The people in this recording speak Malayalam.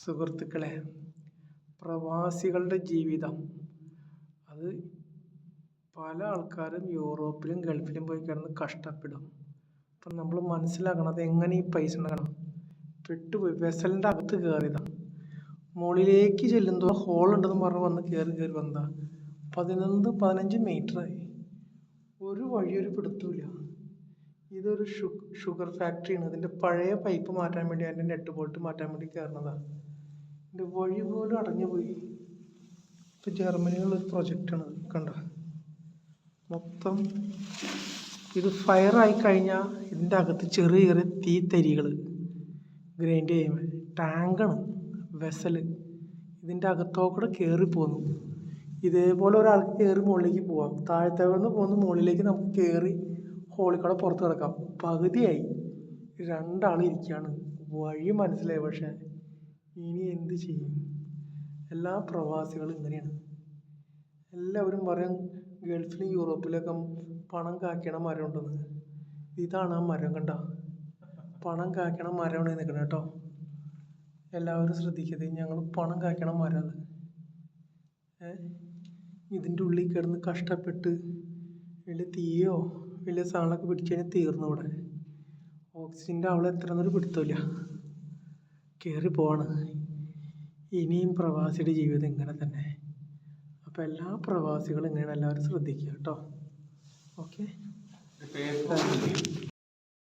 സുഹൃത്തുക്കളെ, പ്രവാസികളുടെ ജീവിതം അത് പല ആൾക്കാരും യൂറോപ്പിലും ഗൾഫിലും പോയി കിടന്ന് കഷ്ടപ്പെടും. അപ്പം നമ്മൾ മനസ്സിലാക്കണം എങ്ങനെ ഈ പൈസ ഉണ്ടാക്കണം. പെട്ടുപോയി വെസലിൻ്റെ അകത്ത് കയറിയതാണ്. മുകളിലേക്ക് ചെല്ലുമ്പോൾ ഹോൾ ഉണ്ടെന്ന് പറഞ്ഞ് വന്ന് കയറി വന്നതാ. 15 മീറ്ററായി. ഒരു പിടുത്തമില്ല. ഇതൊരു ഷുഗർ ഫാക്ടറിയാണ്. ഇതിൻ്റെ പഴയ പൈപ്പ് മാറ്റാൻ വേണ്ടി, അതിൻ്റെ നെറ്റ് ബോൾട്ട് മാറ്റാൻ വേണ്ടി കയറുന്നതാണ്. ഇതിൻ്റെ വഴി പോലും അടഞ്ഞു പോയി. ഇപ്പം ജർമ്മനിയിലുള്ളൊരു പ്രൊജക്റ്റാണ് കണ്ട. മൊത്തം ഇത് ഫയറായി കഴിഞ്ഞാൽ ഇതിൻ്റെ അകത്ത് ചെറിയ ചെറിയ തീത്തരികൾ ഗ്രൈൻഡ് ചെയ്യുമ്പോൾ ടാങ്കാണ് വെസൽ. ഇതിൻ്റെ അകത്തോടെ കയറിപ്പോന്നു. ഇതേപോലെ ഒരാൾക്ക് കയറി മുകളിലേക്ക് പോവാം. താഴത്തേന്ന് പോന്ന് മുകളിലേക്ക് നമുക്ക് കയറി ഹോളിൽ കൂടെ പുറത്ത് കിടക്കാം. പകുതിയായി, 2 ആൾ ഇരിക്കുകയാണ്. വഴി മനസ്സിലായി, പക്ഷെ ഇനി എന്ത് ചെയ്യും? എല്ലാ പ്രവാസികളും ഇങ്ങനെയാണ്. എല്ലാവരും പറയും ഗൾഫിലും യൂറോപ്പിലൊക്കെ പണം കായ്ക്കണ മരം ഉണ്ടെന്ന്. ഇതാണ് ആ മരം, കണ്ട. പണം കായ്ക്കണ മരമാണ് നിൽക്കണം കേട്ടോ. എല്ലാവരും ശ്രദ്ധിക്കരുത്. ഞങ്ങൾ പണം കായ്ക്കണ മരം അത്. ഇതിൻ്റെ ഉള്ളിൽ കിടന്ന് കഷ്ടപ്പെട്ട് വലിയ തീയോ വലിയ സാധനമൊക്കെ പിടിച്ചു കഴിഞ്ഞാൽ തീർന്നു. ഇവിടെ ഓക്സിജൻ്റെ അവൾ എത്രയെന്നൊരു പിടുത്തമില്ല. കയറി പോവാണ്. ഇനിയും പ്രവാസിയുടെ ജീവിതം ഇങ്ങനെ തന്നെ. അപ്പോൾ എല്ലാ പ്രവാസികളും ഇങ്ങനെ എല്ലാവരും ശ്രദ്ധിക്കുക കേട്ടോ. ഓക്കെ.